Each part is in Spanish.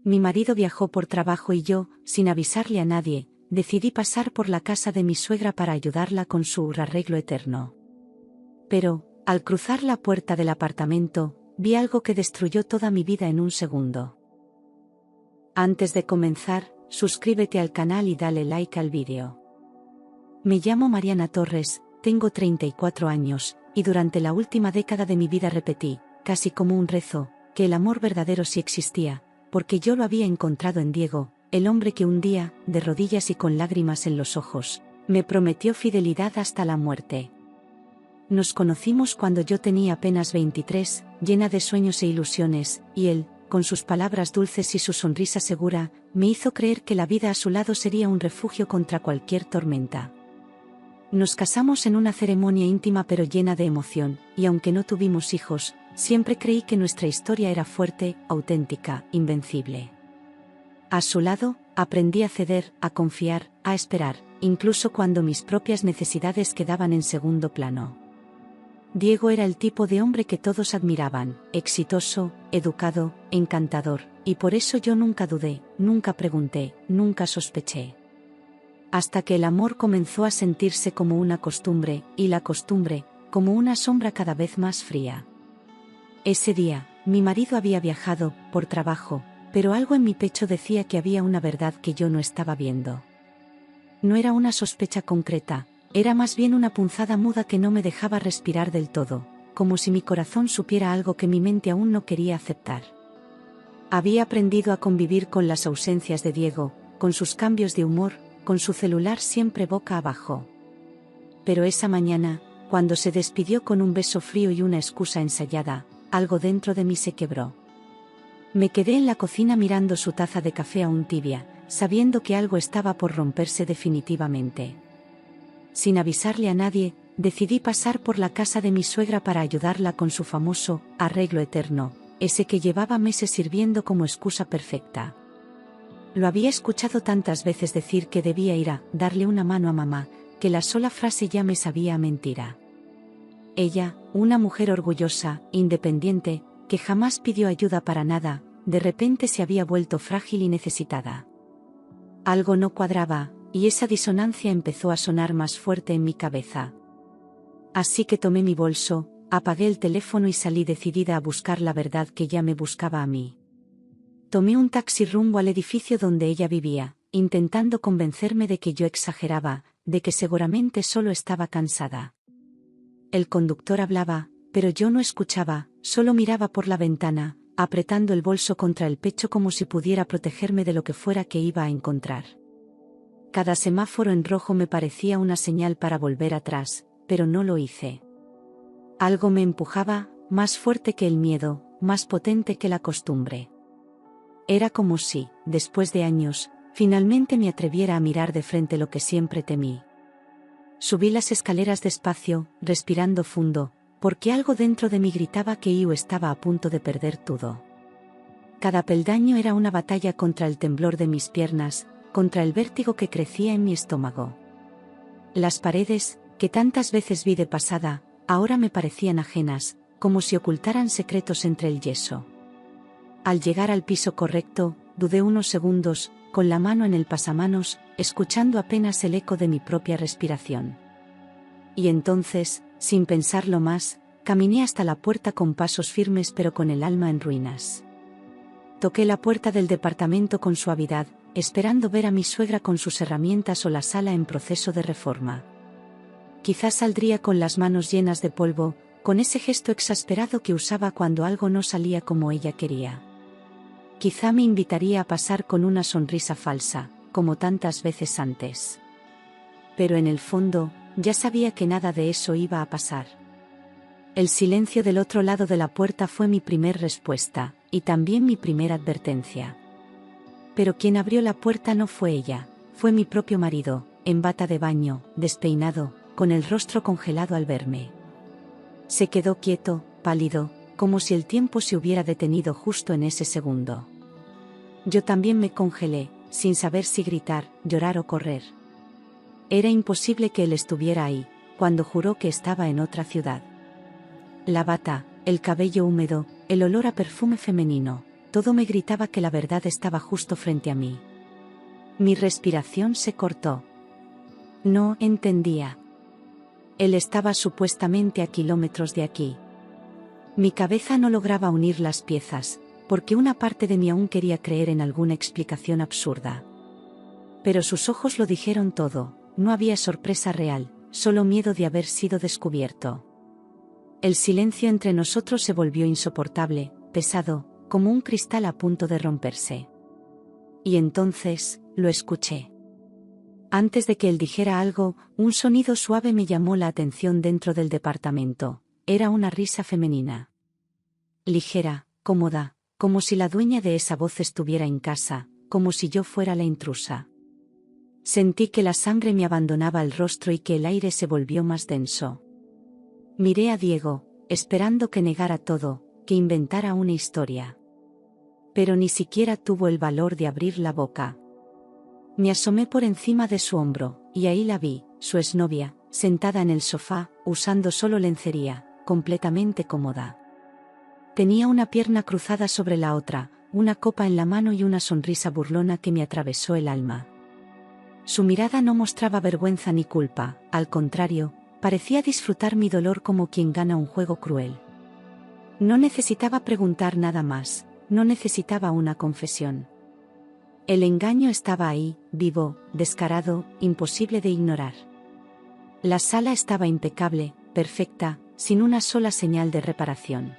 Mi marido viajó por trabajo y yo, sin avisarle a nadie, decidí pasar por la casa de mi suegra para ayudarla con su arreglo eterno. Pero, al cruzar la puerta del apartamento, vi algo que destruyó toda mi vida en un segundo. Antes de comenzar, suscríbete al canal y dale like al vídeo. Me llamo Mariana Torres, tengo 34 años, y durante la última década de mi vida repetí, casi como un rezo, que el amor verdadero sí existía, porque yo lo había encontrado en Diego, el hombre que un día, de rodillas y con lágrimas en los ojos, me prometió fidelidad hasta la muerte. Nos conocimos cuando yo tenía apenas 23, llena de sueños e ilusiones, y él, con sus palabras dulces y su sonrisa segura, me hizo creer que la vida a su lado sería un refugio contra cualquier tormenta. Nos casamos en una ceremonia íntima pero llena de emoción, y aunque no tuvimos hijos, siempre creí que nuestra historia era fuerte, auténtica, invencible. A su lado, aprendí a ceder, a confiar, a esperar, incluso cuando mis propias necesidades quedaban en segundo plano. Diego era el tipo de hombre que todos admiraban, exitoso, educado, encantador, y por eso yo nunca dudé, nunca pregunté, nunca sospeché. Hasta que el amor comenzó a sentirse como una costumbre, y la costumbre, como una sombra cada vez más fría. Ese día, mi marido había viajado, por trabajo, pero algo en mi pecho decía que había una verdad que yo no estaba viendo. No era una sospecha concreta, era más bien una punzada muda que no me dejaba respirar del todo, como si mi corazón supiera algo que mi mente aún no quería aceptar. Había aprendido a convivir con las ausencias de Diego, con sus cambios de humor, con su celular siempre boca abajo. Pero esa mañana, cuando se despidió con un beso frío y una excusa ensayada, algo dentro de mí se quebró. Me quedé en la cocina mirando su taza de café aún tibia, sabiendo que algo estaba por romperse definitivamente. Sin avisarle a nadie, decidí pasar por la casa de mi suegra para ayudarla con su famoso arreglo eterno, ese que llevaba meses sirviendo como excusa perfecta. Lo había escuchado tantas veces decir que debía ir a darle una mano a mamá, que la sola frase ya me sabía a mentira. Ella, una mujer orgullosa, independiente, que jamás pidió ayuda para nada, de repente se había vuelto frágil y necesitada. Algo no cuadraba, y esa disonancia empezó a sonar más fuerte en mi cabeza. Así que tomé mi bolso, apagué el teléfono y salí decidida a buscar la verdad que ya me buscaba a mí. Tomé un taxi rumbo al edificio donde ella vivía, intentando convencerme de que yo exageraba, de que seguramente solo estaba cansada. El conductor hablaba, pero yo no escuchaba, solo miraba por la ventana, apretando el bolso contra el pecho como si pudiera protegerme de lo que fuera que iba a encontrar. Cada semáforo en rojo me parecía una señal para volver atrás, pero no lo hice. Algo me empujaba, más fuerte que el miedo, más potente que la costumbre. Era como si, después de años, finalmente me atreviera a mirar de frente lo que siempre temí. Subí las escaleras despacio, respirando fundo, porque algo dentro de mí gritaba que yo estaba a punto de perder todo. Cada peldaño era una batalla contra el temblor de mis piernas, contra el vértigo que crecía en mi estómago. Las paredes, que tantas veces vi de pasada, ahora me parecían ajenas, como si ocultaran secretos entre el yeso. Al llegar al piso correcto, dudé unos segundos, con la mano en el pasamanos, escuchando apenas el eco de mi propia respiración. Y entonces, sin pensarlo más, caminé hasta la puerta con pasos firmes pero con el alma en ruinas. Toqué la puerta del departamento con suavidad, esperando ver a mi suegra con sus herramientas o la sala en proceso de reforma. Quizás saldría con las manos llenas de polvo, con ese gesto exasperado que usaba cuando algo no salía como ella quería. Quizá me invitaría a pasar con una sonrisa falsa, como tantas veces antes. Pero en el fondo, ya sabía que nada de eso iba a pasar. El silencio del otro lado de la puerta fue mi primer respuesta, y también mi primera advertencia. Pero quien abrió la puerta no fue ella, fue mi propio marido, en bata de baño, despeinado, con el rostro congelado al verme. Se quedó quieto, pálido, como si el tiempo se hubiera detenido justo en ese segundo. Yo también me congelé, sin saber si gritar, llorar o correr. Era imposible que él estuviera ahí, cuando juró que estaba en otra ciudad. La bata, el cabello húmedo, el olor a perfume femenino, Todo me gritaba que la verdad estaba justo frente a mí. Mi respiración se cortó. No entendía. Él estaba supuestamente a kilómetros de aquí. Mi cabeza no lograba unir las piezas, porque una parte de mí aún quería creer en alguna explicación absurda. Pero sus ojos lo dijeron todo, no había sorpresa real, solo miedo de haber sido descubierto. El silencio entre nosotros se volvió insoportable, pesado, como un cristal a punto de romperse. Y entonces, lo escuché. Antes de que él dijera algo, un sonido suave me llamó la atención dentro del departamento. Era una risa femenina. Ligera, cómoda, como si la dueña de esa voz estuviera en casa, como si yo fuera la intrusa. Sentí que la sangre me abandonaba el rostro y que el aire se volvió más denso. Miré a Diego, esperando que negara todo, que inventara una historia. Pero ni siquiera tuvo el valor de abrir la boca. Me asomé por encima de su hombro, y ahí la vi, su exnovia, sentada en el sofá, usando solo lencería, completamente cómoda. Tenía una pierna cruzada sobre la otra, una copa en la mano y una sonrisa burlona que me atravesó el alma. Su mirada no mostraba vergüenza ni culpa, al contrario, parecía disfrutar mi dolor como quien gana un juego cruel. No necesitaba preguntar nada más, no necesitaba una confesión. El engaño estaba ahí, vivo, descarado, imposible de ignorar. La sala estaba impecable, perfecta, sin una sola señal de reparación.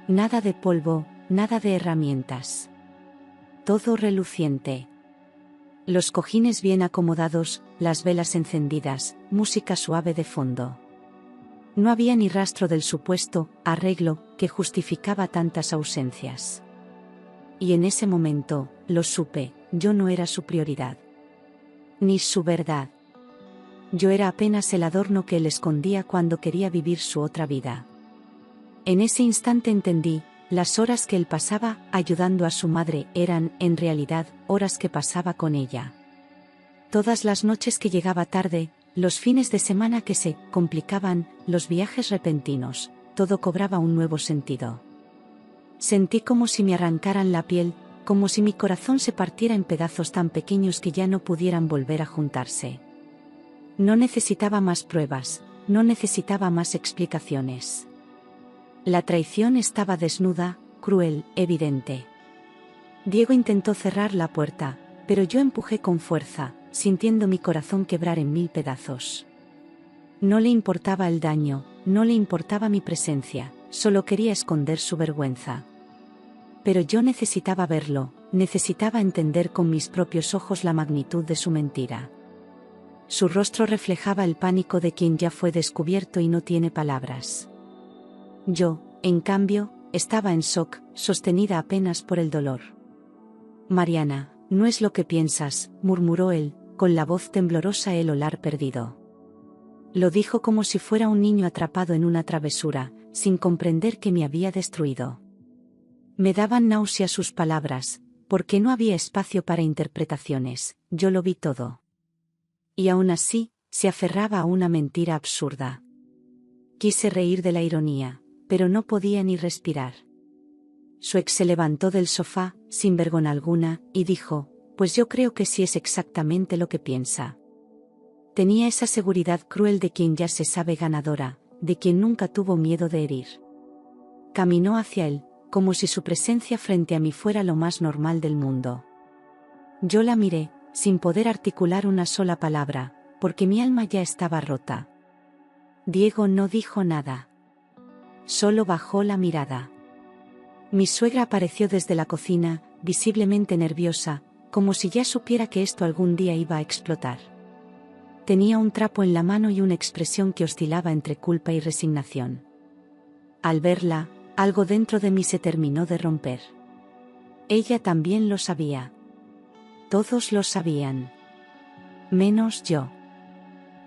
Nada de polvo, nada de herramientas. Todo reluciente. Los cojines bien acomodados, las velas encendidas, música suave de fondo. No había ni rastro del supuesto arreglo que justificaba tantas ausencias. Y en ese momento, lo supe, yo no era su prioridad. Ni su verdad. Yo era apenas el adorno que él escondía cuando quería vivir su otra vida. En ese instante entendí, las horas que él pasaba ayudando a su madre eran, en realidad, horas que pasaba con ella. Todas las noches que llegaba tarde, los fines de semana que se complicaban, los viajes repentinos, todo cobraba un nuevo sentido. Sentí como si me arrancaran la piel, como si mi corazón se partiera en pedazos tan pequeños que ya no pudieran volver a juntarse. No necesitaba más pruebas, no necesitaba más explicaciones. La traición estaba desnuda, cruel, evidente. Diego intentó cerrar la puerta, pero yo empujé con fuerza, sintiendo mi corazón quebrar en 1000 pedazos. No le importaba el daño, no le importaba mi presencia, solo quería esconder su vergüenza. Pero yo necesitaba verlo, necesitaba entender con mis propios ojos la magnitud de su mentira. Su rostro reflejaba el pánico de quien ya fue descubierto y no tiene palabras. Yo, en cambio, estaba en shock, sostenida apenas por el dolor. Mariana, no es lo que piensas, murmuró él, con la voz temblorosa el olar perdido. Lo dijo como si fuera un niño atrapado en una travesura, sin comprender que me había destruido. Me daban náusea sus palabras, porque no había espacio para interpretaciones, yo lo vi todo. Y aún así, se aferraba a una mentira absurda. Quise reír de la ironía, pero no podía ni respirar. Su ex se levantó del sofá, sin vergüenza alguna, y dijo, pues yo creo que sí es exactamente lo que piensa. Tenía esa seguridad cruel de quien ya se sabe ganadora, de quien nunca tuvo miedo de herir. Caminó hacia él, como si su presencia frente a mí fuera lo más normal del mundo. Yo la miré, sin poder articular una sola palabra, porque mi alma ya estaba rota. Diego no dijo nada. Solo bajó la mirada. Mi suegra apareció desde la cocina, visiblemente nerviosa, como si ya supiera que esto algún día iba a explotar. Tenía un trapo en la mano y una expresión que oscilaba entre culpa y resignación. Al verla, algo dentro de mí se terminó de romper. Ella también lo sabía. Todos lo sabían. Menos yo.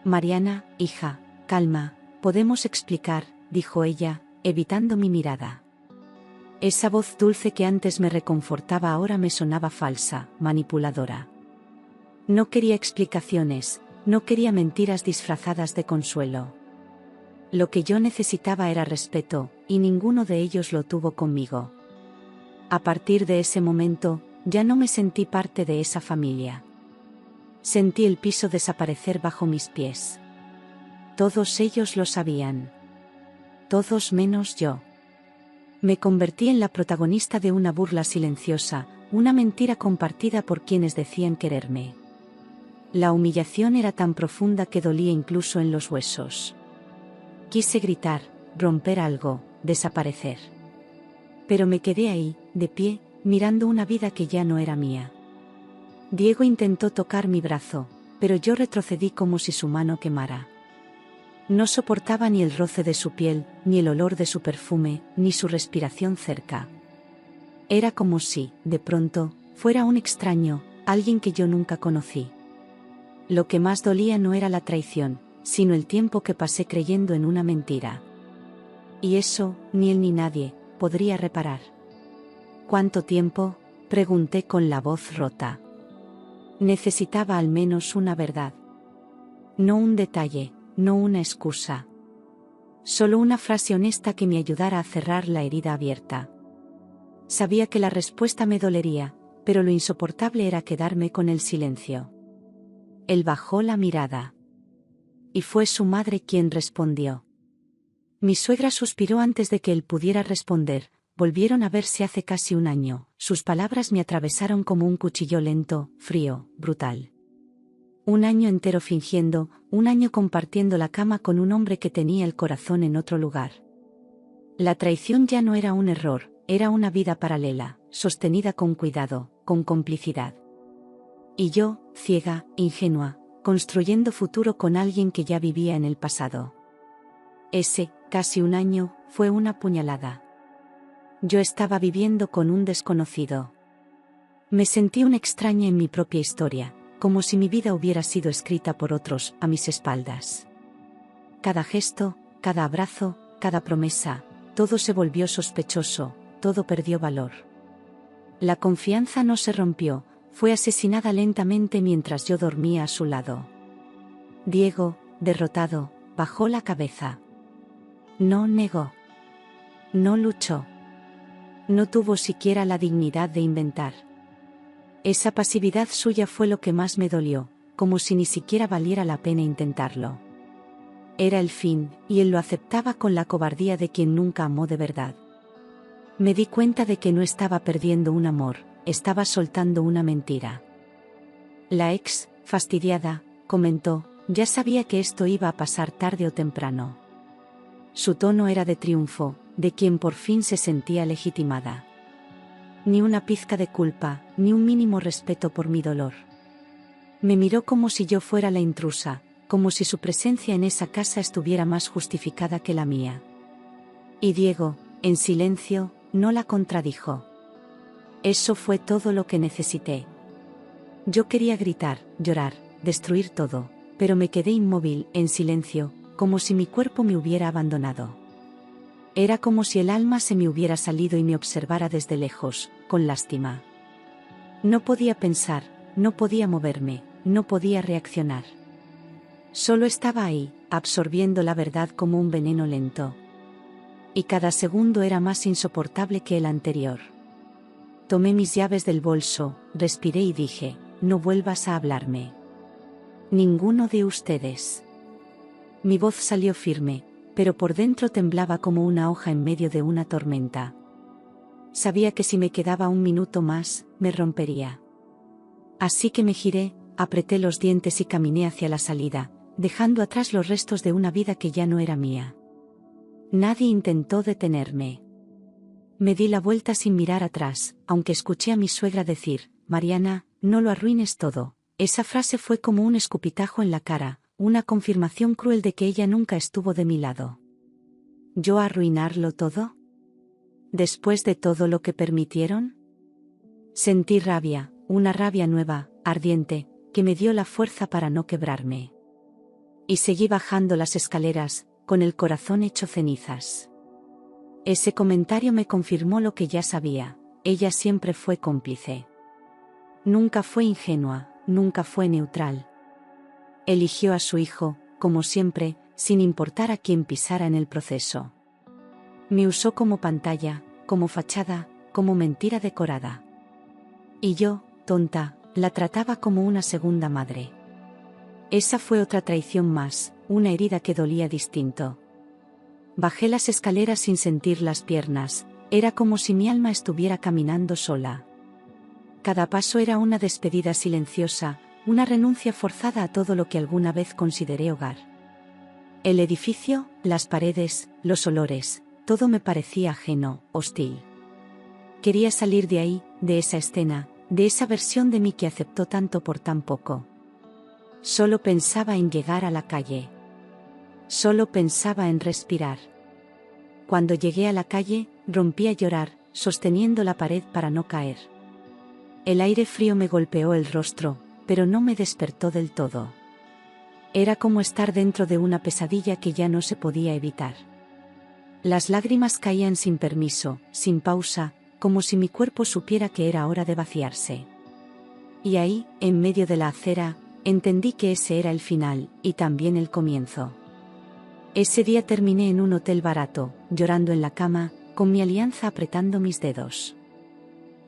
Mariana, hija, calma, podemos explicar, dijo ella, evitando mi mirada. Esa voz dulce que antes me reconfortaba ahora me sonaba falsa, manipuladora. No quería explicaciones, no quería mentiras disfrazadas de consuelo. Lo que yo necesitaba era respeto, y ninguno de ellos lo tuvo conmigo. A partir de ese momento, ya no me sentí parte de esa familia. Sentí el piso desaparecer bajo mis pies. Todos ellos lo sabían. Todos menos yo. Me convertí en la protagonista de una burla silenciosa, una mentira compartida por quienes decían quererme. La humillación era tan profunda que dolía incluso en los huesos. Quise gritar, romper algo, desaparecer. Pero me quedé ahí, de pie, mirando una vida que ya no era mía. Diego intentó tocar mi brazo, pero yo retrocedí como si su mano quemara. No soportaba ni el roce de su piel, ni el olor de su perfume, ni su respiración cerca. Era como si, de pronto, fuera un extraño, alguien que yo nunca conocí. Lo que más dolía no era la traición, sino el tiempo que pasé creyendo en una mentira. Y eso, ni él ni nadie, podría reparar. ¿Cuánto tiempo?, pregunté con la voz rota. Necesitaba al menos una verdad. No un detalle, no una excusa. Solo una frase honesta que me ayudara a cerrar la herida abierta. Sabía que la respuesta me dolería, pero lo insoportable era quedarme con el silencio. Él bajó la mirada. Y fue su madre quien respondió. Mi suegra suspiró antes de que él pudiera responder. Volvieron a verse hace casi un año. Sus palabras me atravesaron como un cuchillo lento, frío, brutal. Un año entero fingiendo, un año compartiendo la cama con un hombre que tenía el corazón en otro lugar. La traición ya no era un error, era una vida paralela, sostenida con cuidado, con complicidad. Y yo, ciega, ingenua, construyendo futuro con alguien que ya vivía en el pasado. Ese, casi un año, fue una puñalada. Yo estaba viviendo con un desconocido. Me sentí una extraña en mi propia historia, como si mi vida hubiera sido escrita por otros, a mis espaldas. Cada gesto, cada abrazo, cada promesa, todo se volvió sospechoso, todo perdió valor. La confianza no se rompió, fue asesinada lentamente mientras yo dormía a su lado. Diego, derrotado, bajó la cabeza. No negó. No luchó. No tuvo siquiera la dignidad de inventar. Esa pasividad suya fue lo que más me dolió, como si ni siquiera valiera la pena intentarlo. Era el fin, y él lo aceptaba con la cobardía de quien nunca amó de verdad. Me di cuenta de que no estaba perdiendo un amor, estaba soltando una mentira. La ex, fastidiada, comentó, ya sabía que esto iba a pasar tarde o temprano. Su tono era de triunfo, de quien por fin se sentía legitimada. Ni una pizca de culpa, ni un mínimo respeto por mi dolor. Me miró como si yo fuera la intrusa, como si su presencia en esa casa estuviera más justificada que la mía. Y Diego, en silencio, no la contradijo. Eso fue todo lo que necesité. Yo quería gritar, llorar, destruir todo, pero me quedé inmóvil, en silencio, como si mi cuerpo me hubiera abandonado. Era como si el alma se me hubiera salido y me observara desde lejos, con lástima. No podía pensar, no podía moverme, no podía reaccionar. Solo estaba ahí, absorbiendo la verdad como un veneno lento. Y cada segundo era más insoportable que el anterior. Tomé mis llaves del bolso, respiré y dije, no vuelvas a hablarme. Ninguno de ustedes. Mi voz salió firme, pero por dentro temblaba como una hoja en medio de una tormenta. Sabía que si me quedaba un minuto más, me rompería. Así que me giré, apreté los dientes y caminé hacia la salida, dejando atrás los restos de una vida que ya no era mía. Nadie intentó detenerme. Me di la vuelta sin mirar atrás, aunque escuché a mi suegra decir, Mariana, no lo arruines todo. Esa frase fue como un escupitajo en la cara, una confirmación cruel de que ella nunca estuvo de mi lado. ¿Yo arruinarlo todo? ¿Después de todo lo que permitieron? Sentí rabia, una rabia nueva, ardiente, que me dio la fuerza para no quebrarme. Y seguí bajando las escaleras, con el corazón hecho cenizas. Ese comentario me confirmó lo que ya sabía, ella siempre fue cómplice. Nunca fue ingenua, nunca fue neutral. Eligió a su hijo, como siempre, sin importar a quién pisara en el proceso. Me usó como pantalla, como fachada, como mentira decorada. Y yo, tonta, la trataba como una segunda madre. Esa fue otra traición más, una herida que dolía distinto. Bajé las escaleras sin sentir las piernas, era como si mi alma estuviera caminando sola. Cada paso era una despedida silenciosa, una renuncia forzada a todo lo que alguna vez consideré hogar. El edificio, las paredes, los olores, todo me parecía ajeno, hostil. Quería salir de ahí, de esa escena, de esa versión de mí que aceptó tanto por tan poco. Solo pensaba en llegar a la calle. Solo pensaba en respirar. Cuando llegué a la calle, rompí a llorar, sosteniendo la pared para no caer. El aire frío me golpeó el rostro, pero no me despertó del todo. Era como estar dentro de una pesadilla que ya no se podía evitar. Las lágrimas caían sin permiso, sin pausa, como si mi cuerpo supiera que era hora de vaciarse. Y ahí, en medio de la acera, entendí que ese era el final, y también el comienzo. Ese día terminé en un hotel barato, llorando en la cama, con mi alianza apretando mis dedos.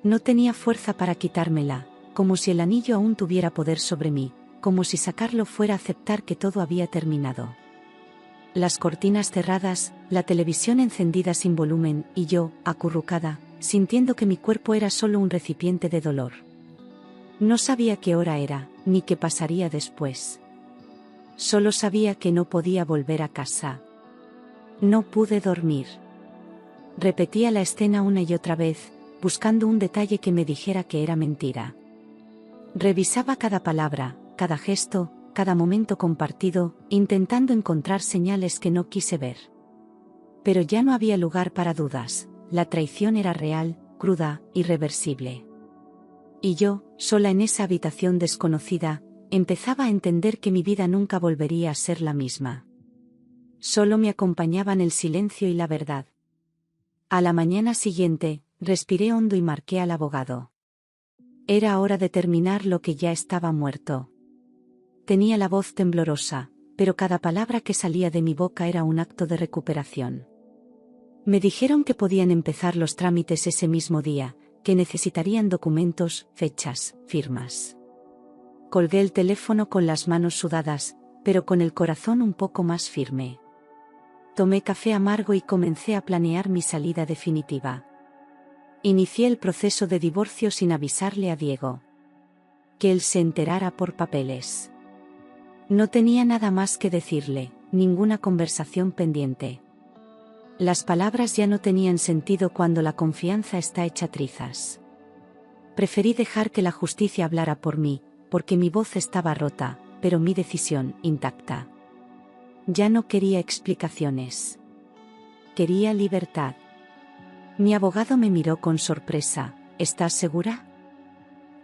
No tenía fuerza para quitármela, como si el anillo aún tuviera poder sobre mí, como si sacarlo fuera aceptar que todo había terminado. Las cortinas cerradas, la televisión encendida sin volumen, y yo, acurrucada, sintiendo que mi cuerpo era solo un recipiente de dolor. No sabía qué hora era, ni qué pasaría después. Solo sabía que no podía volver a casa. No pude dormir. Repetía la escena una y otra vez, buscando un detalle que me dijera que era mentira. Revisaba cada palabra, cada gesto, cada momento compartido, intentando encontrar señales que no quise ver. Pero ya no había lugar para dudas, la traición era real, cruda, irreversible. Y yo, sola en esa habitación desconocida, empezaba a entender que mi vida nunca volvería a ser la misma. Solo me acompañaban el silencio y la verdad. A la mañana siguiente, respiré hondo y marqué al abogado. Era hora de terminar lo que ya estaba muerto. Tenía la voz temblorosa, pero cada palabra que salía de mi boca era un acto de recuperación. Me dijeron que podían empezar los trámites ese mismo día, que necesitarían documentos, fechas, firmas. Colgué el teléfono con las manos sudadas, pero con el corazón un poco más firme. Tomé café amargo y comencé a planear mi salida definitiva. Inicié el proceso de divorcio sin avisarle a Diego. Que él se enterara por papeles. No tenía nada más que decirle, ninguna conversación pendiente. Las palabras ya no tenían sentido cuando la confianza está hecha trizas. Preferí dejar que la justicia hablara por mí, porque mi voz estaba rota, pero mi decisión intacta. Ya no quería explicaciones. Quería libertad. Mi abogado me miró con sorpresa. ¿Estás segura?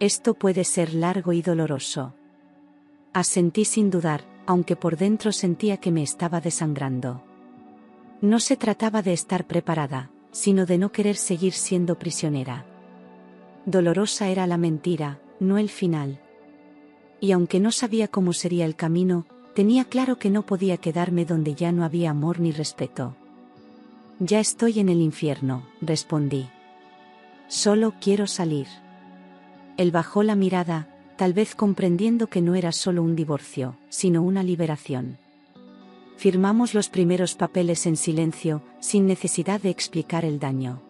Esto puede ser largo y doloroso. Asentí sin dudar, aunque por dentro sentía que me estaba desangrando. No se trataba de estar preparada, sino de no querer seguir siendo prisionera. Dolorosa era la mentira, no el final. Y aunque no sabía cómo sería el camino, tenía claro que no podía quedarme donde ya no había amor ni respeto. Ya estoy en el infierno, respondí. Solo quiero salir. Él bajó la mirada, tal vez comprendiendo que no era solo un divorcio, sino una liberación. Firmamos los primeros papeles en silencio, sin necesidad de explicar el daño.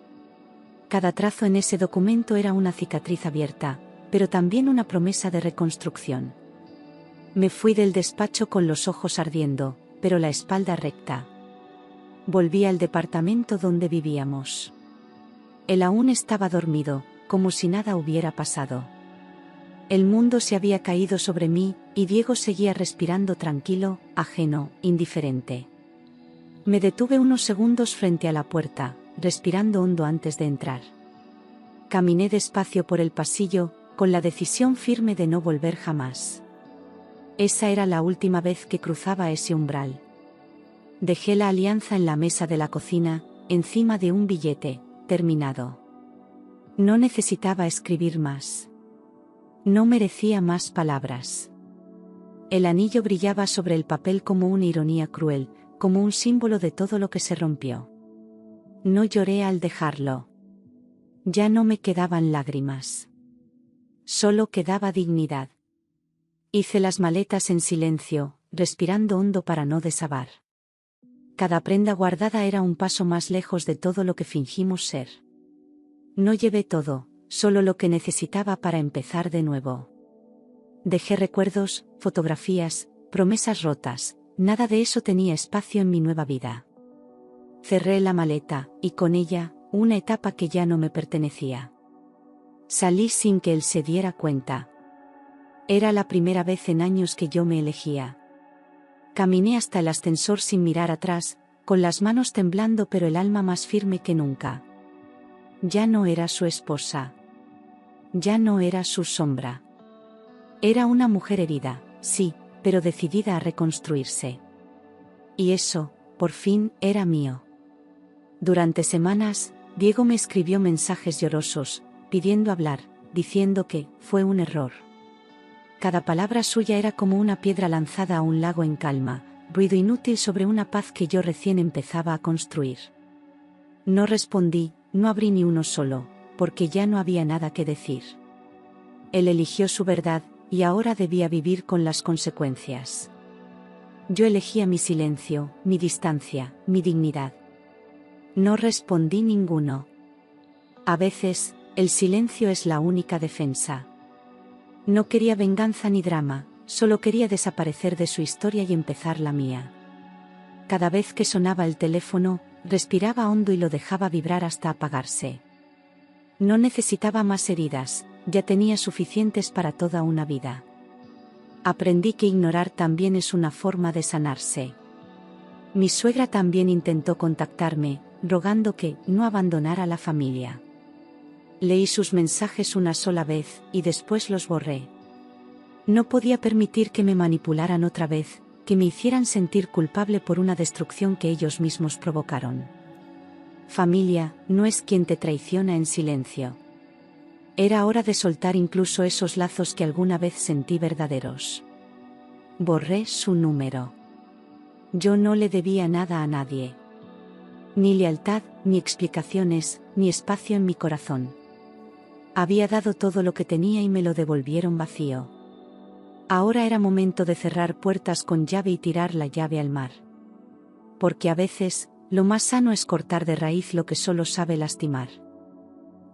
Cada trazo en ese documento era una cicatriz abierta, pero también una promesa de reconstrucción. Me fui del despacho con los ojos ardiendo, pero la espalda recta. Volví al departamento donde vivíamos. Él aún estaba dormido, como si nada hubiera pasado. El mundo se había caído sobre mí, y Diego seguía respirando tranquilo, ajeno, indiferente. Me detuve unos segundos frente a la puerta, respirando hondo antes de entrar. Caminé despacio por el pasillo, con la decisión firme de no volver jamás. Esa era la última vez que cruzaba ese umbral. Dejé la alianza en la mesa de la cocina, encima de un billete, terminado. No necesitaba escribir más. No merecía más palabras. El anillo brillaba sobre el papel como una ironía cruel, como un símbolo de todo lo que se rompió. No lloré al dejarlo. Ya no me quedaban lágrimas. Solo quedaba dignidad. Hice las maletas en silencio, respirando hondo para no desabar. Cada prenda guardada era un paso más lejos de todo lo que fingimos ser. No llevé todo, solo lo que necesitaba para empezar de nuevo. Dejé recuerdos, fotografías, promesas rotas, nada de eso tenía espacio en mi nueva vida. Cerré la maleta, y con ella, una etapa que ya no me pertenecía. Salí sin que él se diera cuenta. Era la primera vez en años que yo me elegía. Caminé hasta el ascensor sin mirar atrás, con las manos temblando pero el alma más firme que nunca. Ya no era su esposa. Ya no era su sombra. Era una mujer herida, sí, pero decidida a reconstruirse. Y eso, por fin, era mío. Durante semanas, Diego me escribió mensajes llorosos, pidiendo hablar, diciendo que fue un error. Cada palabra suya era como una piedra lanzada a un lago en calma, ruido inútil sobre una paz que yo recién empezaba a construir. No respondí, no abrí ni uno solo, porque ya no había nada que decir. Él eligió su verdad, y ahora debía vivir con las consecuencias. Yo elegía mi silencio, mi distancia, mi dignidad. No respondí ninguno. A veces, el silencio es la única defensa. No quería venganza ni drama, solo quería desaparecer de su historia y empezar la mía. Cada vez que sonaba el teléfono, respiraba hondo y lo dejaba vibrar hasta apagarse. No necesitaba más heridas, ya tenía suficientes para toda una vida. Aprendí que ignorar también es una forma de sanarse. Mi suegra también intentó contactarme, rogando que no abandonara la familia. Leí sus mensajes una sola vez, y después los borré. No podía permitir que me manipularan otra vez, que me hicieran sentir culpable por una destrucción que ellos mismos provocaron. Familia, no es quien te traiciona en silencio. Era hora de soltar incluso esos lazos que alguna vez sentí verdaderos. Borré su número. Yo no le debía nada a nadie. Ni lealtad, ni explicaciones, ni espacio en mi corazón. Había dado todo lo que tenía y me lo devolvieron vacío. Ahora era momento de cerrar puertas con llave y tirar la llave al mar. Porque a veces, lo más sano es cortar de raíz lo que solo sabe lastimar.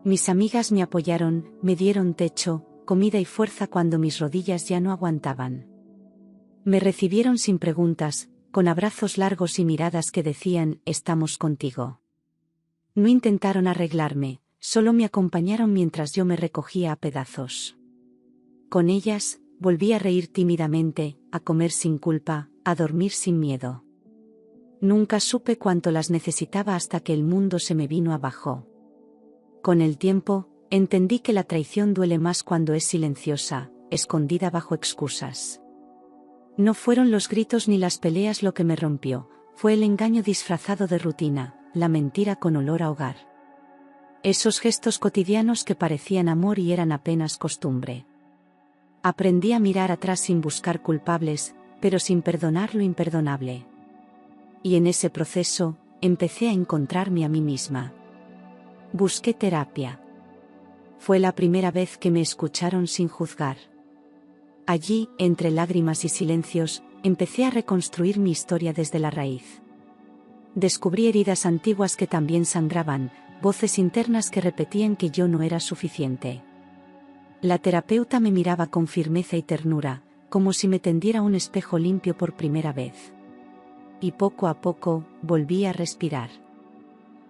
Mis amigas me apoyaron, me dieron techo, comida y fuerza cuando mis rodillas ya no aguantaban. Me recibieron sin preguntas, con abrazos largos y miradas que decían, estamos contigo. No intentaron arreglarme, solo me acompañaron mientras yo me recogía a pedazos. Con ellas, volví a reír tímidamente, a comer sin culpa, a dormir sin miedo. Nunca supe cuánto las necesitaba hasta que el mundo se me vino abajo. Con el tiempo, entendí que la traición duele más cuando es silenciosa, escondida bajo excusas. No fueron los gritos ni las peleas lo que me rompió, fue el engaño disfrazado de rutina, la mentira con olor a hogar. Esos gestos cotidianos que parecían amor y eran apenas costumbre. Aprendí a mirar atrás sin buscar culpables, pero sin perdonar lo imperdonable. Y en ese proceso, empecé a encontrarme a mí misma. Busqué terapia. Fue la primera vez que me escucharon sin juzgar. Allí, entre lágrimas y silencios, empecé a reconstruir mi historia desde la raíz. Descubrí heridas antiguas que también sangraban, voces internas que repetían que yo no era suficiente. La terapeuta me miraba con firmeza y ternura, como si me tendiera un espejo limpio por primera vez. Y poco a poco, volví a respirar.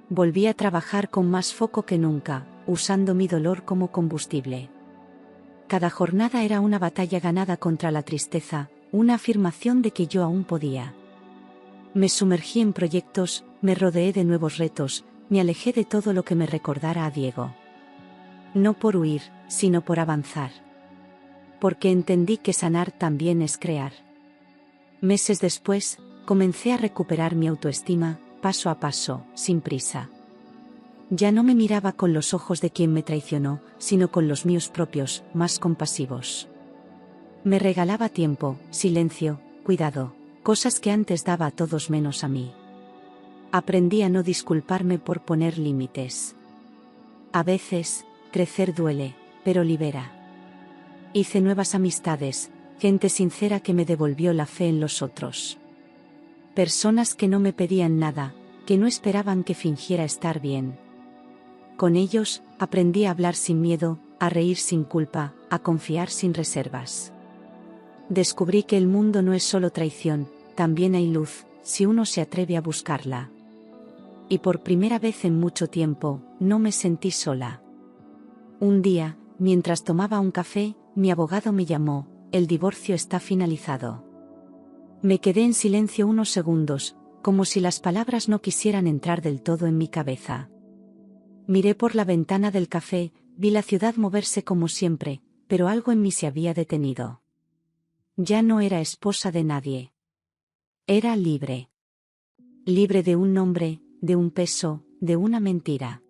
Volví a trabajar con más foco que nunca, usando mi dolor como combustible. Cada jornada era una batalla ganada contra la tristeza, una afirmación de que yo aún podía. Me sumergí en proyectos, me rodeé de nuevos retos, me alejé de todo lo que me recordara a Diego. No por huir, sino por avanzar. Porque entendí que sanar también es crear. Meses después, comencé a recuperar mi autoestima, paso a paso, sin prisa. Ya no me miraba con los ojos de quien me traicionó, sino con los míos propios, más compasivos. Me regalaba tiempo, silencio, cuidado, cosas que antes daba a todos menos a mí. Aprendí a no disculparme por poner límites. A veces, crecer duele, pero libera. Hice nuevas amistades, gente sincera que me devolvió la fe en los otros. Personas que no me pedían nada, que no esperaban que fingiera estar bien. Con ellos, aprendí a hablar sin miedo, a reír sin culpa, a confiar sin reservas. Descubrí que el mundo no es solo traición, también hay luz, si uno se atreve a buscarla. Y por primera vez en mucho tiempo, no me sentí sola. Un día, mientras tomaba un café, mi abogado me llamó: el divorcio está finalizado. Me quedé en silencio unos segundos, como si las palabras no quisieran entrar del todo en mi cabeza. Miré por la ventana del café, vi la ciudad moverse como siempre, pero algo en mí se había detenido. Ya no era esposa de nadie. Era libre. Libre de un nombre, de un peso, de una mentira.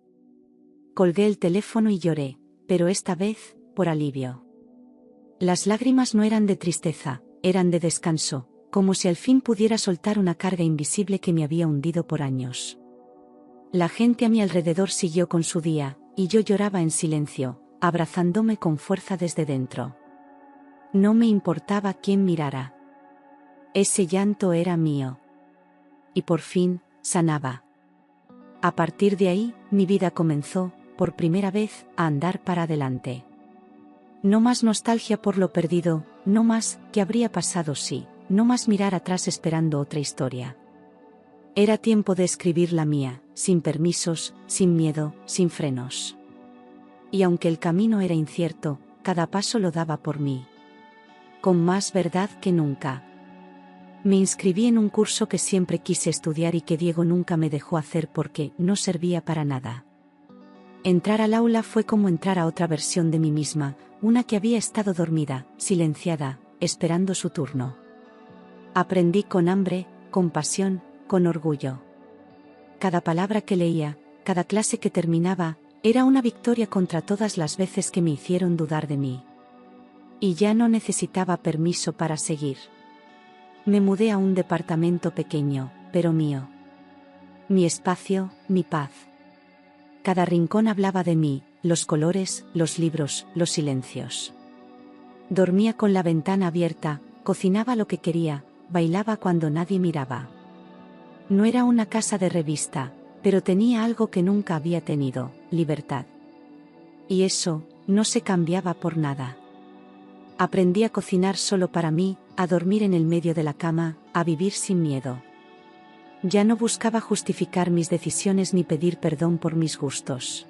Colgué el teléfono y lloré, pero esta vez, por alivio. Las lágrimas no eran de tristeza, eran de descanso, como si al fin pudiera soltar una carga invisible que me había hundido por años. La gente a mi alrededor siguió con su día, y yo lloraba en silencio, abrazándome con fuerza desde dentro. No me importaba quién mirara. Ese llanto era mío. Y por fin, sanaba. A partir de ahí, mi vida comenzó, por primera vez, a andar para adelante. No más nostalgia por lo perdido, no más ¿qué habría pasado si?, no más mirar atrás esperando otra historia. Era tiempo de escribir la mía, sin permisos, sin miedo, sin frenos. Y aunque el camino era incierto, cada paso lo daba por mí. Con más verdad que nunca. Me inscribí en un curso que siempre quise estudiar y que Diego nunca me dejó hacer porque no servía para nada. Entrar al aula fue como entrar a otra versión de mí misma, una que había estado dormida, silenciada, esperando su turno. Aprendí con hambre, con pasión, con orgullo. Cada palabra que leía, cada clase que terminaba, era una victoria contra todas las veces que me hicieron dudar de mí. Y ya no necesitaba permiso para seguir. Me mudé a un departamento pequeño, pero mío. Mi espacio, mi paz. Cada rincón hablaba de mí, los colores, los libros, los silencios. Dormía con la ventana abierta, cocinaba lo que quería, bailaba cuando nadie miraba. No era una casa de revista, pero tenía algo que nunca había tenido: libertad. Y eso, no se cambiaba por nada. Aprendí a cocinar solo para mí, a dormir en el medio de la cama, a vivir sin miedo. Ya no buscaba justificar mis decisiones ni pedir perdón por mis gustos.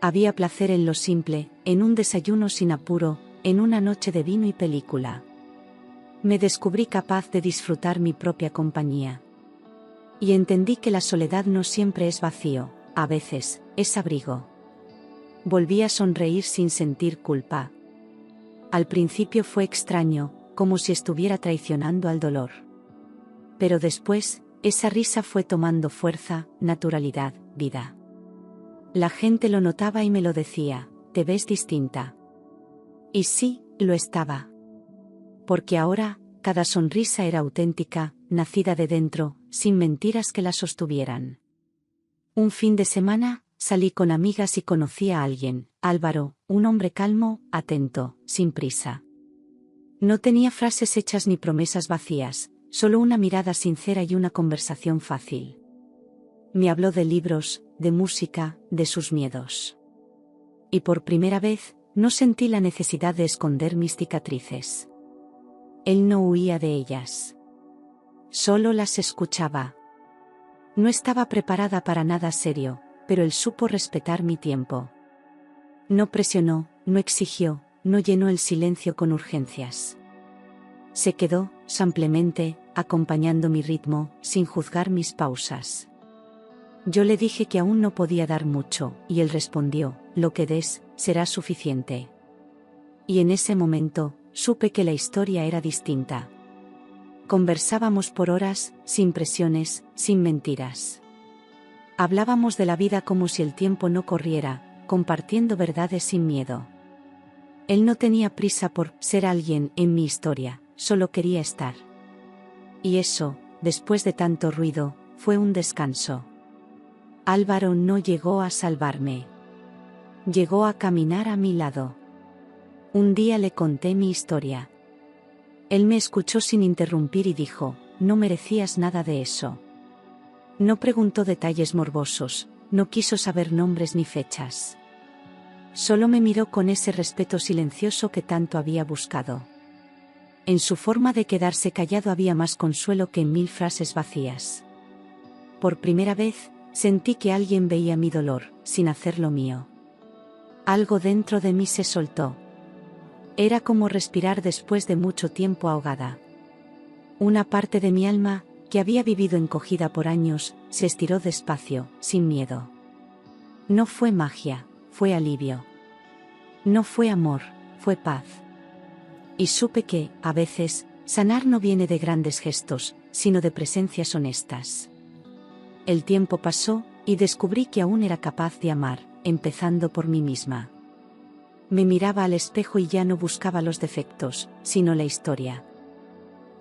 Había placer en lo simple, en un desayuno sin apuro, en una noche de vino y película. Me descubrí capaz de disfrutar mi propia compañía. Y entendí que la soledad no siempre es vacío, a veces, es abrigo. Volví a sonreír sin sentir culpa. Al principio fue extraño, como si estuviera traicionando al dolor. Pero después, esa risa fue tomando fuerza, naturalidad, vida. La gente lo notaba y me lo decía: te ves distinta. Y sí, lo estaba. Porque ahora, cada sonrisa era auténtica, nacida de dentro, sin mentiras que la sostuvieran. Un fin de semana, salí con amigas y conocí a alguien, Álvaro, un hombre calmo, atento, sin prisa. No tenía frases hechas ni promesas vacías, solo una mirada sincera y una conversación fácil. Me habló de libros, de música, de sus miedos. Y por primera vez, no sentí la necesidad de esconder mis cicatrices. Él no huía de ellas. Solo las escuchaba. No estaba preparada para nada serio, pero él supo respetar mi tiempo. No presionó, no exigió, no llenó el silencio con urgencias. Se quedó, simplemente, acompañando mi ritmo, sin juzgar mis pausas. Yo le dije que aún no podía dar mucho, y él respondió: lo que des, será suficiente. Y en ese momento, supe que la historia era distinta. Conversábamos por horas, sin presiones, sin mentiras. Hablábamos de la vida como si el tiempo no corriera, compartiendo verdades sin miedo. Él no tenía prisa por ser alguien en mi historia, solo quería estar. Y eso, después de tanto ruido, fue un descanso. Álvaro no llegó a salvarme. Llegó a caminar a mi lado. Un día le conté mi historia. Él me escuchó sin interrumpir y dijo: no merecías nada de eso. No preguntó detalles morbosos, no quiso saber nombres ni fechas. Solo me miró con ese respeto silencioso que tanto había buscado. En su forma de quedarse callado había más consuelo que en 1000 frases vacías. Por primera vez, sentí que alguien veía mi dolor, sin hacerlo mío. Algo dentro de mí se soltó. Era como respirar después de mucho tiempo ahogada. Una parte de mi alma, que había vivido encogida por años, se estiró despacio, sin miedo. No fue magia, fue alivio. No fue amor, fue paz. Y supe que, a veces, sanar no viene de grandes gestos, sino de presencias honestas. El tiempo pasó, y descubrí que aún era capaz de amar, empezando por mí misma. Me miraba al espejo y ya no buscaba los defectos, sino la historia.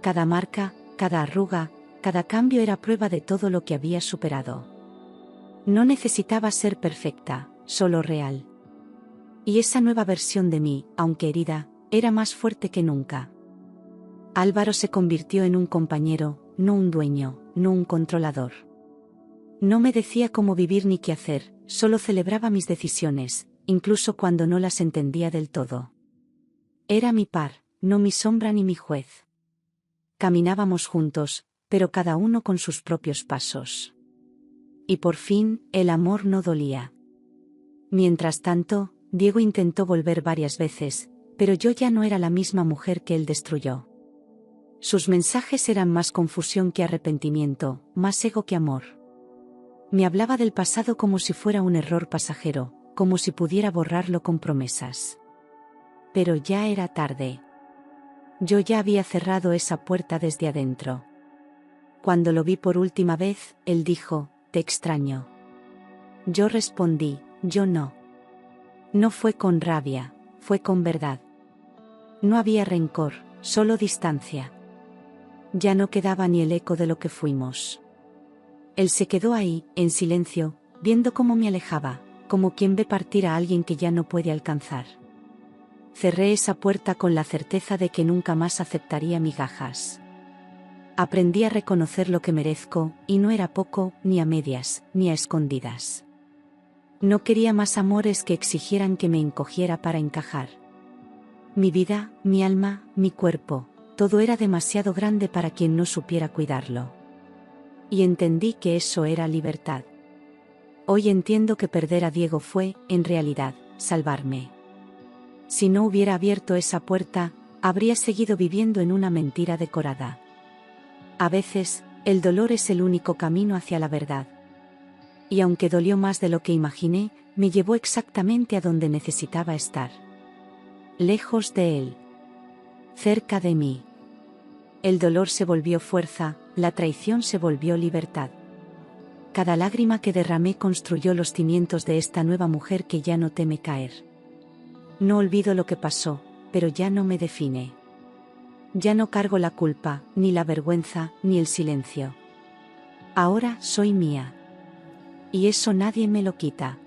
Cada marca, cada arruga, cada cambio era prueba de todo lo que había superado. No necesitaba ser perfecta, solo real. Y esa nueva versión de mí, aunque herida, era más fuerte que nunca. Álvaro se convirtió en un compañero, no un dueño, no un controlador. No me decía cómo vivir ni qué hacer, solo celebraba mis decisiones, incluso cuando no las entendía del todo. Era mi par, no mi sombra ni mi juez. Caminábamos juntos, pero cada uno con sus propios pasos. Y por fin, el amor no dolía. Mientras tanto, Diego intentó volver varias veces, pero yo ya no era la misma mujer que él destruyó. Sus mensajes eran más confusión que arrepentimiento, más ego que amor. Me hablaba del pasado como si fuera un error pasajero, como si pudiera borrarlo con promesas. Pero ya era tarde. Yo ya había cerrado esa puerta desde adentro. Cuando lo vi por última vez, él dijo: te extraño. Yo respondí: yo no. No fue con rabia, fue con verdad. No había rencor, solo distancia. Ya no quedaba ni el eco de lo que fuimos. Él se quedó ahí, en silencio, viendo cómo me alejaba, como quien ve partir a alguien que ya no puede alcanzar. Cerré esa puerta con la certeza de que nunca más aceptaría migajas. Aprendí a reconocer lo que merezco, y no era poco, ni a medias, ni a escondidas. No quería más amores que exigieran que me encogiera para encajar. Mi vida, mi alma, mi cuerpo, todo era demasiado grande para quien no supiera cuidarlo. Y entendí que eso era libertad. Hoy entiendo que perder a Diego fue, en realidad, salvarme. Si no hubiera abierto esa puerta, habría seguido viviendo en una mentira decorada. A veces, el dolor es el único camino hacia la verdad. Y aunque dolió más de lo que imaginé, me llevó exactamente a donde necesitaba estar. Lejos de él. Cerca de mí. El dolor se volvió fuerza, la traición se volvió libertad. Cada lágrima que derramé construyó los cimientos de esta nueva mujer que ya no teme caer. No olvido lo que pasó, pero ya no me define. Ya no cargo la culpa, ni la vergüenza, ni el silencio. Ahora soy mía. Y eso nadie me lo quita.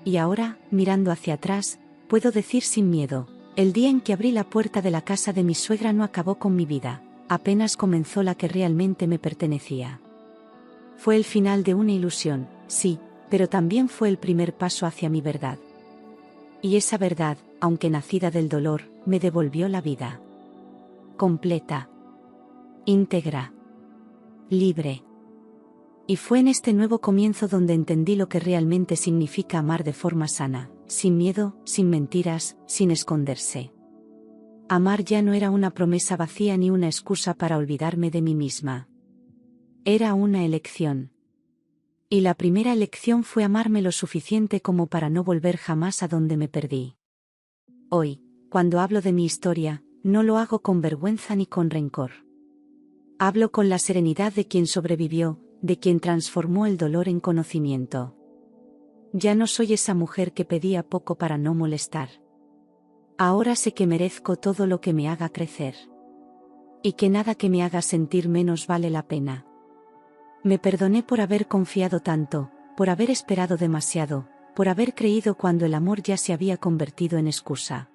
Y ahora, mirando hacia atrás, puedo decir sin miedo: el día en que abrí la puerta de la casa de mi suegra no acabó con mi vida, apenas comenzó la que realmente me pertenecía. Fue el final de una ilusión, sí, pero también fue el primer paso hacia mi verdad. Y esa verdad, aunque nacida del dolor, me devolvió la vida. Completa. Íntegra. Libre. Y fue en este nuevo comienzo donde entendí lo que realmente significa amar de forma sana, sin miedo, sin mentiras, sin esconderse. Amar ya no era una promesa vacía ni una excusa para olvidarme de mí misma. Era una elección. Y la primera elección fue amarme lo suficiente como para no volver jamás a donde me perdí. Hoy, cuando hablo de mi historia, no lo hago con vergüenza ni con rencor. Hablo con la serenidad de quien sobrevivió, de quien transformó el dolor en conocimiento. Ya no soy esa mujer que pedía poco para no molestar. Ahora sé que merezco todo lo que me haga crecer. Y que nada que me haga sentir menos vale la pena. Me perdoné por haber confiado tanto, por haber esperado demasiado, por haber creído cuando el amor ya se había convertido en excusa.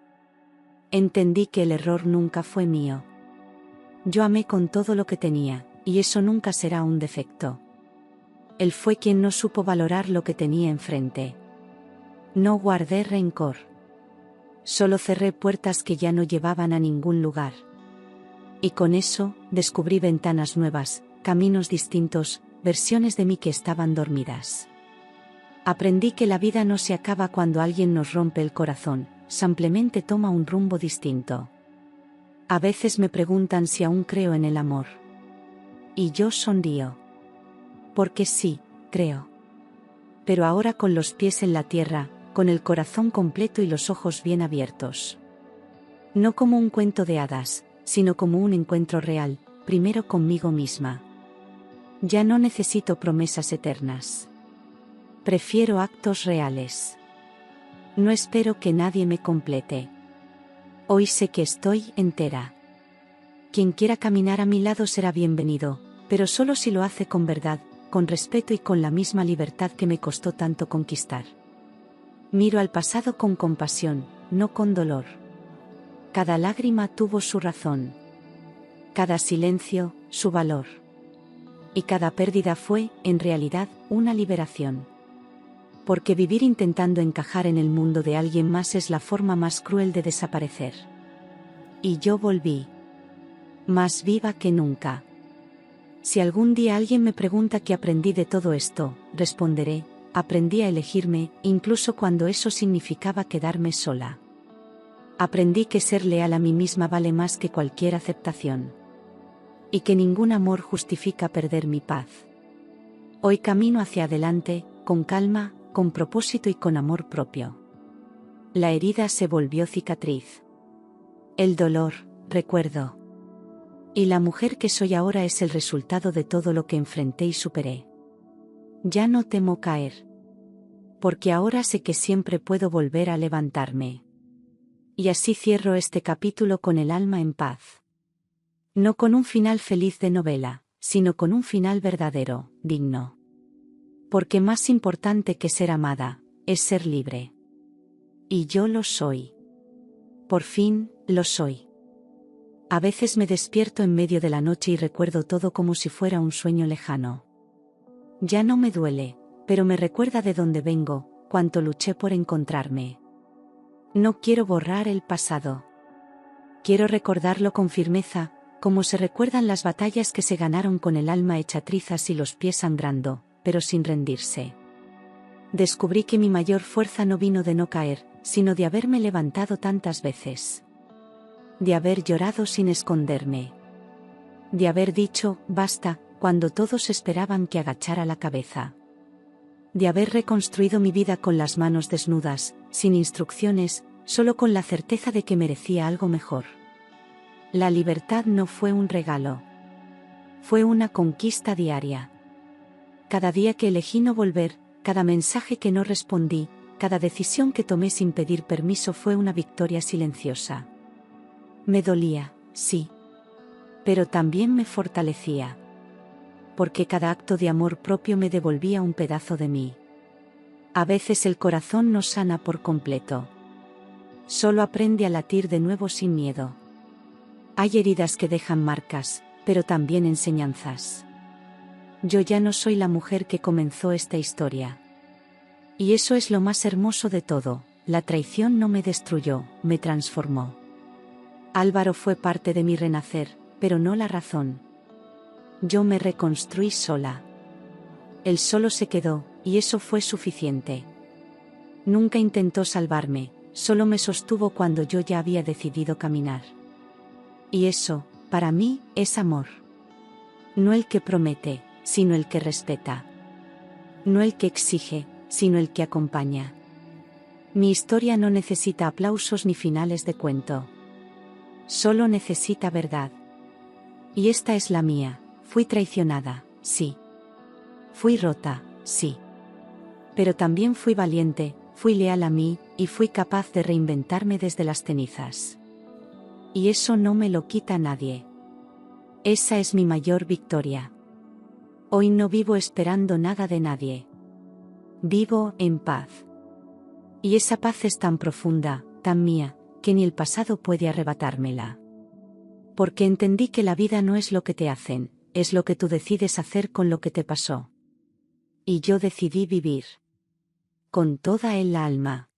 Entendí que el error nunca fue mío. Yo amé con todo lo que tenía, y eso nunca será un defecto. Él fue quien no supo valorar lo que tenía enfrente. No guardé rencor. Solo cerré puertas que ya no llevaban a ningún lugar. Y con eso, descubrí ventanas nuevas, caminos distintos, versiones de mí que estaban dormidas. Aprendí que la vida no se acaba cuando alguien nos rompe el corazón, simplemente toma un rumbo distinto. A veces me preguntan si aún creo en el amor. Y yo sonrío. Porque sí, creo. Pero ahora con los pies en la tierra, con el corazón completo y los ojos bien abiertos. No como un cuento de hadas, sino como un encuentro real, primero conmigo misma. Ya no necesito promesas eternas. Prefiero actos reales. No espero que nadie me complete. Hoy sé que estoy entera. Quien quiera caminar a mi lado será bienvenido, pero solo si lo hace con verdad, con respeto y con la misma libertad que me costó tanto conquistar. Miro al pasado con compasión, no con dolor. Cada lágrima tuvo su razón. Cada silencio, su valor. Y cada pérdida fue, en realidad, una liberación. Porque vivir intentando encajar en el mundo de alguien más es la forma más cruel de desaparecer. Y yo volví. Más viva que nunca. Si algún día alguien me pregunta qué aprendí de todo esto, responderé, aprendí a elegirme, incluso cuando eso significaba quedarme sola. Aprendí que ser leal a mí misma vale más que cualquier aceptación. Y que ningún amor justifica perder mi paz. Hoy camino hacia adelante, con calma, con propósito y con amor propio. La herida se volvió cicatriz. El dolor, recuerdo. Y la mujer que soy ahora es el resultado de todo lo que enfrenté y superé. Ya no temo caer. Porque ahora sé que siempre puedo volver a levantarme. Y así cierro este capítulo con el alma en paz. No con un final feliz de novela, sino con un final verdadero, digno. Porque más importante que ser amada, es ser libre. Y yo lo soy. Por fin, lo soy. A veces me despierto en medio de la noche y recuerdo todo como si fuera un sueño lejano. Ya no me duele, pero me recuerda de dónde vengo, cuánto luché por encontrarme. No quiero borrar el pasado. Quiero recordarlo con firmeza, como se recuerdan las batallas que se ganaron con el alma hecha trizas y los pies sangrando, pero sin rendirse. Descubrí que mi mayor fuerza no vino de no caer, sino de haberme levantado tantas veces. De haber llorado sin esconderme. De haber dicho, basta, cuando todos esperaban que agachara la cabeza. De haber reconstruido mi vida con las manos desnudas, sin instrucciones, solo con la certeza de que merecía algo mejor. La libertad no fue un regalo. Fue una conquista diaria. Cada día que elegí no volver, cada mensaje que no respondí, cada decisión que tomé sin pedir permiso fue una victoria silenciosa. Me dolía, sí. Pero también me fortalecía. Porque cada acto de amor propio me devolvía un pedazo de mí. A veces el corazón no sana por completo. Solo aprende a latir de nuevo sin miedo. Hay heridas que dejan marcas, pero también enseñanzas. Yo ya no soy la mujer que comenzó esta historia. Y eso es lo más hermoso de todo, la traición no me destruyó, me transformó. Álvaro fue parte de mi renacer, pero no la razón. Yo me reconstruí sola. Él solo se quedó, y eso fue suficiente. Nunca intentó salvarme, solo me sostuvo cuando yo ya había decidido caminar. Y eso, para mí, es amor. No el que promete, sino el que respeta. No el que exige, sino el que acompaña. Mi historia no necesita aplausos ni finales de cuento. Solo necesita verdad. Y esta es la mía, fui traicionada, sí. Fui rota, sí. Pero también fui valiente, fui leal a mí, y fui capaz de reinventarme desde las cenizas. Y eso no me lo quita nadie. Esa es mi mayor victoria. Hoy no vivo esperando nada de nadie. Vivo en paz. Y esa paz es tan profunda, tan mía, que ni el pasado puede arrebatármela. Porque entendí que la vida no es lo que te hacen, es lo que tú decides hacer con lo que te pasó. Y yo decidí vivir con toda el alma.